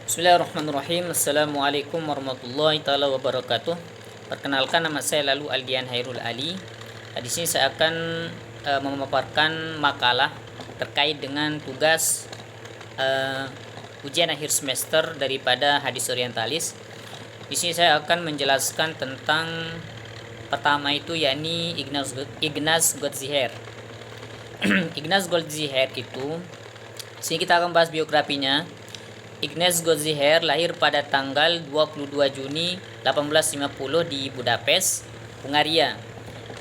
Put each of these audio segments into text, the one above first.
Bismillahirrahmanirrahim. Assalamualaikum warahmatullahi taala wabarakatuh. Perkenalkan, nama saya Lalu Aldian Hairul Ali. Di sini saya akan memaparkan makalah terkait dengan tugas ujian akhir semester daripada hadis orientalis. Di sini saya akan menjelaskan tentang pertama itu, yakni Ignaz Goldziher. Ignaz Goldziher itu, sini kita akan bahas biografinya. Ignaz Goldziher lahir pada tanggal 22 Juni 1850 di Budapest, Hungaria.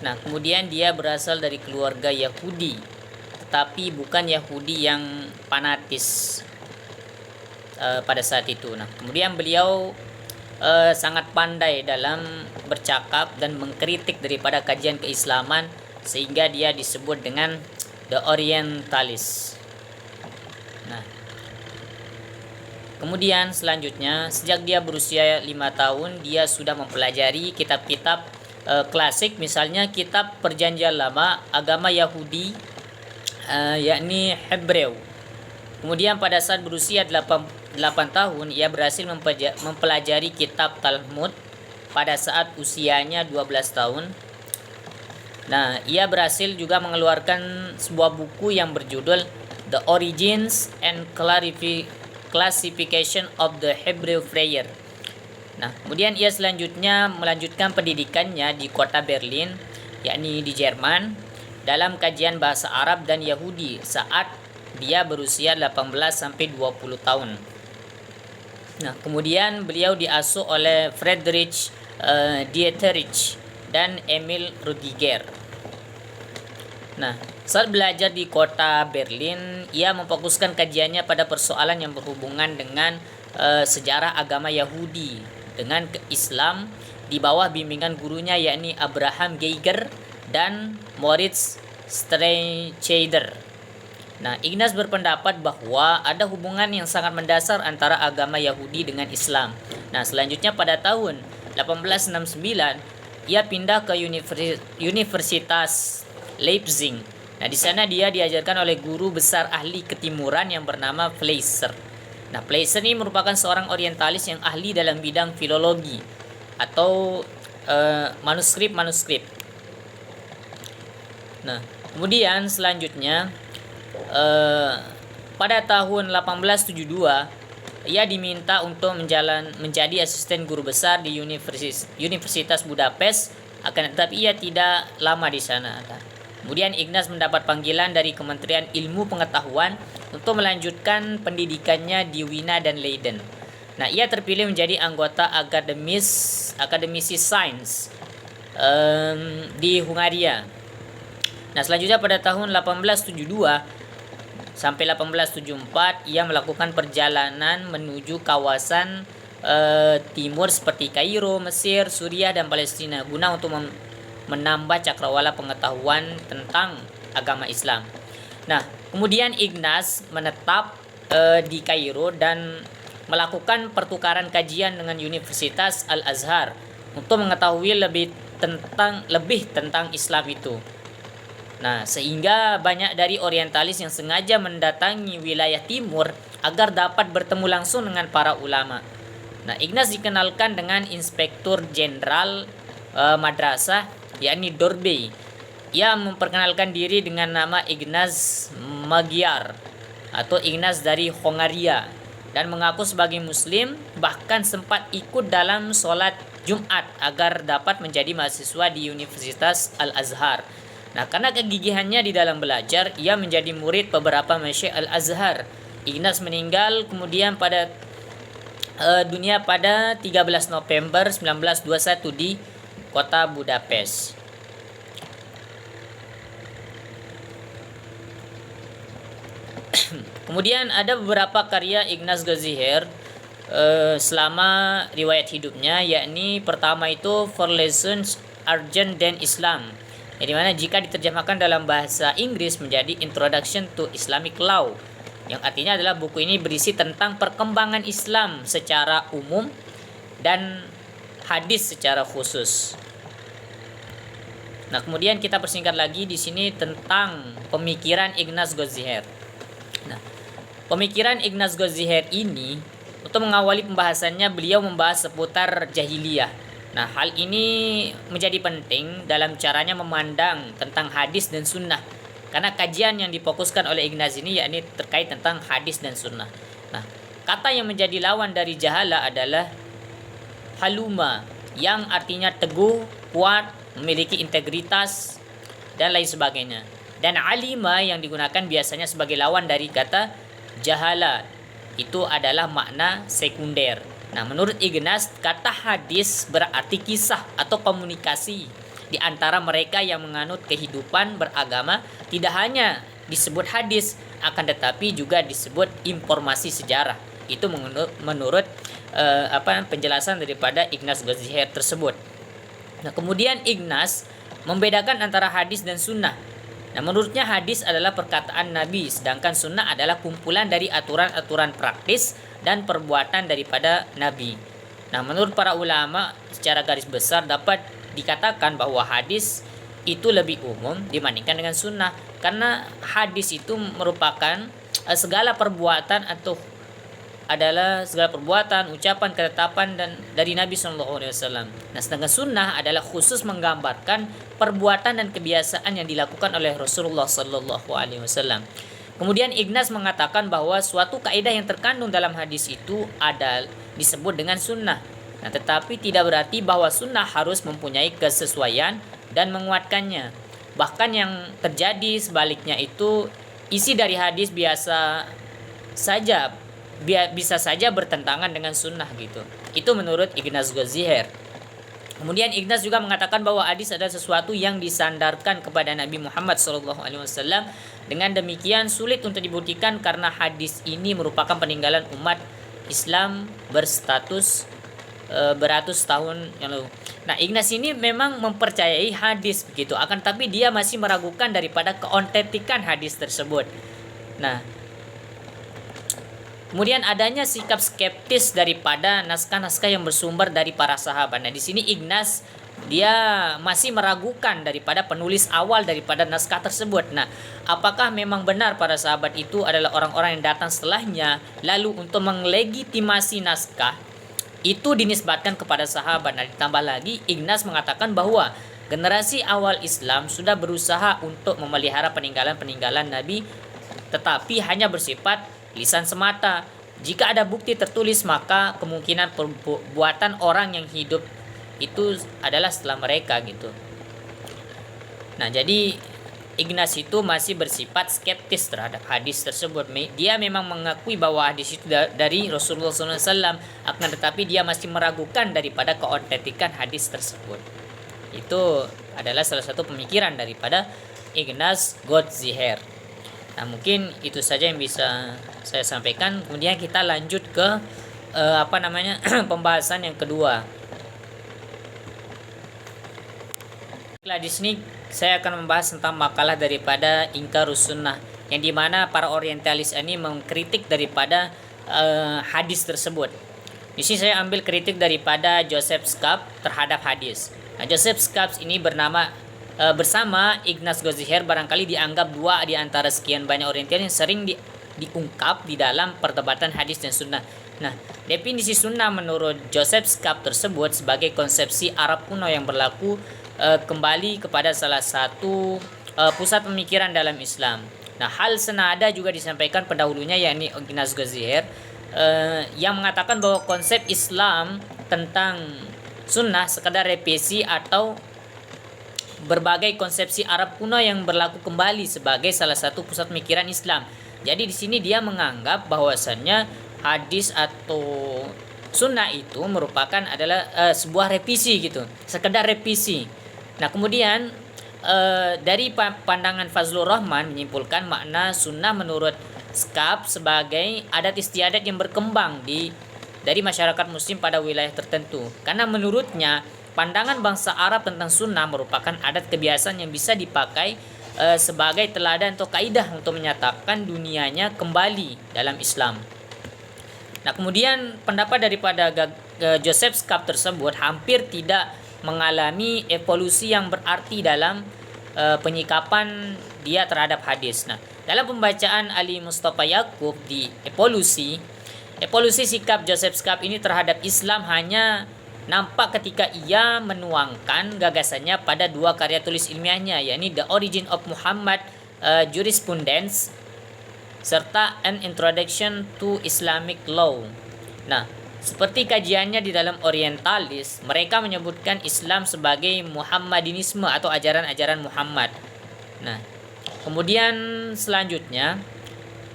Nah, kemudian dia berasal dari keluarga Yahudi, tetapi bukan Yahudi yang fanatis pada saat itu. Nah, kemudian beliau sangat pandai dalam bercakap dan mengkritik daripada kajian keislaman, sehingga dia disebut dengan The Orientalist. Nah, kemudian selanjutnya, sejak dia berusia 5 tahun, dia sudah mempelajari kitab-kitab klasik, misalnya kitab Perjanjian Lama, agama Yahudi, yakni Hebreu. Kemudian pada saat berusia 8 tahun, ia berhasil mempelajari kitab Talmud pada saat usianya 12 tahun. Nah, ia berhasil juga mengeluarkan sebuah buku yang berjudul The Origins and Classification of the Hebrew Prayer. Nah, kemudian ia selanjutnya melanjutkan pendidikannya di kota Berlin, yakni di Jerman, dalam kajian bahasa Arab dan Yahudi saat dia berusia 18 sampai 20 tahun. Nah, kemudian beliau diasuh oleh Friedrich Dieterich dan Emil Rudiger. Nah, saat belajar di kota Berlin, ia memfokuskan kajiannya pada persoalan yang berhubungan dengan sejarah agama Yahudi dengan Islam di bawah bimbingan gurunya, yakni Abraham Geiger dan Moritz Streicher. Nah, Ignaz berpendapat bahwa ada hubungan yang sangat mendasar antara agama Yahudi dengan Islam. Nah, selanjutnya pada tahun 1869, ia pindah ke Universitas Leipzig. Nah, di sana dia diajarkan oleh guru besar ahli ketimuran yang bernama Fleischer. Nah, Fleischer ini merupakan seorang orientalis yang ahli dalam bidang filologi atau manuskrip. Nah, kemudian selanjutnya pada tahun 1872 ia diminta untuk menjadi asisten guru besar di Universitas Budapest, akan tetapi ia tidak lama di sana. Kemudian Ignaz mendapat panggilan dari Kementerian Ilmu Pengetahuan untuk melanjutkan pendidikannya di Wina dan Leiden. Nah, ia terpilih menjadi anggota Akademisi Sains di Hungaria. Nah, selanjutnya pada tahun 1872 sampai 1874 ia melakukan perjalanan menuju kawasan timur seperti Kairo, Mesir, Suriah, dan Palestina guna untuk menambah cakrawala pengetahuan tentang agama Islam. Nah, kemudian Ignaz menetap di Kairo dan melakukan pertukaran kajian dengan Universitas Al-Azhar untuk mengetahui lebih tentang Islam itu. Nah, sehingga banyak dari orientalis yang sengaja mendatangi wilayah timur agar dapat bertemu langsung dengan para ulama. Nah, Ignaz dikenalkan dengan Inspektur Jenderal Madrasah, yakni Dorbey. Ia memperkenalkan diri dengan nama Ignaz Magyar atau Ignaz dari Hongaria dan mengaku sebagai Muslim, bahkan sempat ikut dalam sholat Jumat agar dapat menjadi mahasiswa di Universitas Al-Azhar. Nah, karena kegigihannya di dalam belajar, ia menjadi murid beberapa Masyaikh Al-Azhar. Ignaz meninggal kemudian pada dunia pada 13 November 1921 di kota Budapest. Kemudian ada beberapa karya Ignaz Goldziher selama riwayat hidupnya, yakni pertama itu Vorlesungen Argent dan Islam, di mana jika diterjemahkan dalam bahasa Inggris menjadi Introduction to Islamic Law, yang artinya adalah buku ini berisi tentang perkembangan Islam secara umum dan hadis secara khusus. Nah, kemudian kita persingkat lagi di sini tentang pemikiran Ignaz Goldziher. Nah, pemikiran Ignaz Goldziher ini Untuk mengawali pembahasannya, beliau membahas seputar jahiliyah. Nah, hal ini menjadi penting dalam caranya memandang tentang hadis dan sunnah. Karena kajian yang difokuskan oleh Ignaz ini yakni terkait tentang hadis dan sunnah. Nah, kata yang menjadi lawan dari jahala adalah haluma, yang artinya teguh, kuat, memiliki integritas, dan lain sebagainya. Dan alima yang digunakan biasanya sebagai lawan dari kata jahala, itu adalah makna sekunder. Nah, menurut Ignaz, kata hadis berarti kisah atau komunikasi di antara mereka yang menganut kehidupan beragama. Tidak hanya disebut hadis, akan tetapi juga disebut informasi sejarah. Itu menurut penjelasan daripada Ignaz Goziher tersebut. Nah, kemudian Ignaz membedakan antara hadis dan sunnah. Nah, menurutnya hadis adalah perkataan Nabi, sedangkan sunnah adalah kumpulan dari aturan-aturan praktis dan perbuatan daripada Nabi. Nah, menurut para ulama, secara garis besar dapat dikatakan bahwa hadis itu lebih umum dibandingkan dengan sunnah, karena hadis itu merupakan segala perbuatan atau adalah segala perbuatan, ucapan, ketetapan dan dari Nabi SAW. Nah, sedangkan sunnah adalah khusus menggambarkan perbuatan dan kebiasaan yang dilakukan oleh Rasulullah SAW. Kemudian Ignaz mengatakan bahwa suatu kaidah yang terkandung dalam hadis itu disebut dengan sunnah. Nah, tetapi tidak berarti bahwa sunnah harus mempunyai kesesuaian dan menguatkannya. Bahkan yang terjadi sebaliknya itu, isi dari hadis bisa saja bertentangan dengan sunnah gitu. Itu menurut Ignaz Goziher. Kemudian Ignaz juga mengatakan bahwa hadis adalah sesuatu yang disandarkan kepada Nabi Muhammad SAW. Dengan demikian sulit untuk dibuktikan karena hadis ini merupakan peninggalan umat Islam berstatus beratus tahun yang lalu. Nah, Ignaz ini memang mempercayai hadis begitu, akan tapi dia masih meragukan daripada keautentikan hadis tersebut. Nah, kemudian adanya sikap skeptis daripada naskah-naskah yang bersumber dari para sahabat. Nah, di sini Ignaz dia masih meragukan daripada penulis awal daripada naskah tersebut. Nah, apakah memang benar para sahabat itu adalah orang-orang yang datang setelahnya, lalu untuk melegitimasi naskah itu dinisbatkan kepada sahabat. Nah, ditambah lagi Ignaz mengatakan bahwa generasi awal Islam sudah berusaha untuk memelihara peninggalan-peninggalan Nabi, tetapi hanya bersifat lisan semata. Jika ada bukti tertulis, maka kemungkinan perbuatan orang yang hidup itu adalah setelah mereka gitu. Nah, jadi Ignaz itu masih bersifat skeptis terhadap hadis tersebut. Dia memang mengakui bahwa hadis itu dari Rasulullah SAW, akan tetapi dia masih meragukan daripada keautentikan hadis tersebut. Itu adalah salah satu pemikiran daripada Ignaz Goziher. Nah, mungkin itu saja yang bisa saya sampaikan. Kemudian kita lanjut ke pembahasan yang kedua. Di sini saya akan membahas tentang makalah daripada Inkarus Sunnah, yang dimana para orientalis ini mengkritik daripada hadis tersebut. Di sini saya ambil kritik daripada Joseph Scap terhadap hadis. Nah, Joseph Scap ini bersama Ignaz Goziher barangkali dianggap dua di antara sekian banyak orientalis yang sering diungkap di dalam perdebatan hadis dan sunnah. Nah, definisi sunnah menurut Joseph Scap tersebut sebagai konsepsi Arab kuno yang berlaku kembali kepada salah satu pusat pemikiran dalam Islam. Nah, hal senada juga disampaikan pendahulunya yakni Ignaz Goziher yang mengatakan bahwa konsep Islam tentang sunnah sekadar revisi atau berbagai konsepsi Arab kuno yang berlaku kembali sebagai salah satu pusat pemikiran Islam. Jadi di sini dia menganggap bahwasannya hadis atau sunnah itu merupakan adalah sebuah revisi gitu, sekedar revisi. Nah, kemudian dari pandangan Fazlur Rahman menyimpulkan makna sunnah menurut Scap sebagai adat istiadat yang berkembang dari masyarakat muslim pada wilayah tertentu. Karena menurutnya pandangan bangsa Arab tentang sunnah merupakan adat kebiasaan yang bisa dipakai sebagai teladan atau kaidah untuk menyatakan dunianya kembali dalam Islam. Nah, kemudian pendapat daripada Joseph Scap tersebut hampir tidak mengalami evolusi yang berarti dalam penyikapan dia terhadap hadis. Nah, dalam pembacaan Ali Mustafa Yaqub di Evolusi, Evolusi sikap Joseph Scap ini terhadap Islam hanya nampak ketika ia menuangkan gagasannya pada dua karya tulis ilmiahnya, yakni The Origin of Muhammad Jurisprudence serta An Introduction to Islamic Law. Nah, seperti kajiannya di dalam Orientalis, mereka menyebutkan Islam sebagai Muhammadinisme atau ajaran-ajaran Muhammad. Nah, kemudian selanjutnya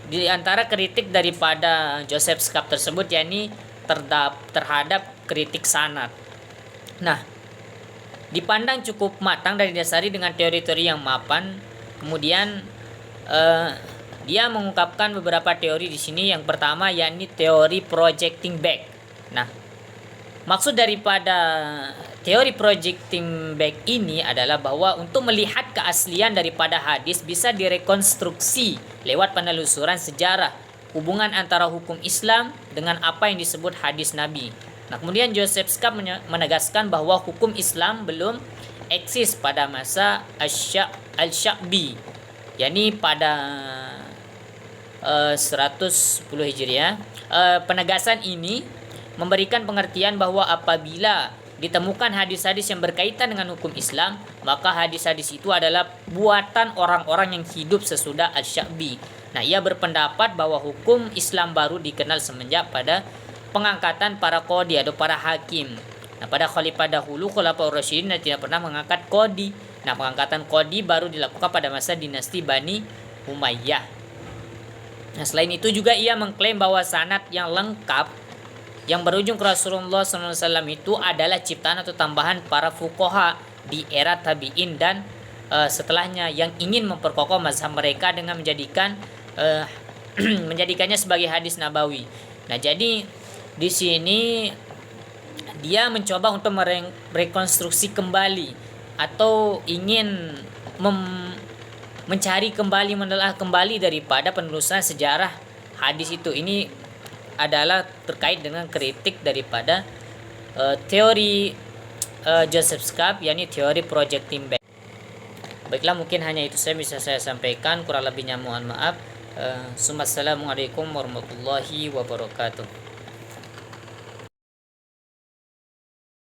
di antara kritik daripada Joseph Scap tersebut yakni terhadap kritik sanad. Nah, dipandang cukup matang dan didasari dengan teori-teori yang mapan. Kemudian dia mengungkapkan beberapa teori di sini. Yang pertama yakni teori projecting back. Nah, maksud daripada teori projecting back ini adalah bahwa untuk melihat keaslian daripada hadis bisa direkonstruksi lewat penelusuran sejarah hubungan antara hukum Islam dengan apa yang disebut hadis Nabi. Nah, kemudian Joseph Scap menegaskan bahwa hukum Islam belum eksis pada masa Al-Sya'bi, yakni pada 110 Hijriah. Penegasan ini memberikan pengertian bahwa apabila ditemukan hadis-hadis yang berkaitan dengan hukum Islam, maka hadis-hadis itu adalah buatan orang-orang yang hidup sesudah Al-Sya'bi. Nah, ia berpendapat bahwa hukum Islam baru dikenal semenjak pada pengangkatan para qadi atau para hakim. Nah, pada khalifah dahulu, Khulafaur Rasyidin tidak pernah mengangkat qadi. Nah, pengangkatan qadi baru dilakukan pada masa dinasti Bani Umayyah. Nah, selain itu juga ia mengklaim bahwa sanad yang lengkap yang berujung ke Rasulullah SAW itu adalah ciptaan atau tambahan para fuqaha di era tabi'in dan setelahnya yang ingin memperkokoh mazhab mereka dengan menjadikannya sebagai hadis nabawi. Nah, jadi di sini dia mencoba untuk merekonstruksi kembali atau ingin mencari kembali, menelaah kembali daripada penelusuran sejarah hadis itu. Ini adalah terkait dengan kritik daripada teori Joseph Scap, yakni teori projecting back. Baiklah, mungkin hanya itu saya bisa saya sampaikan, kurang lebihnya mohon maaf. Assalamualaikum warahmatullahi wabarakatuh.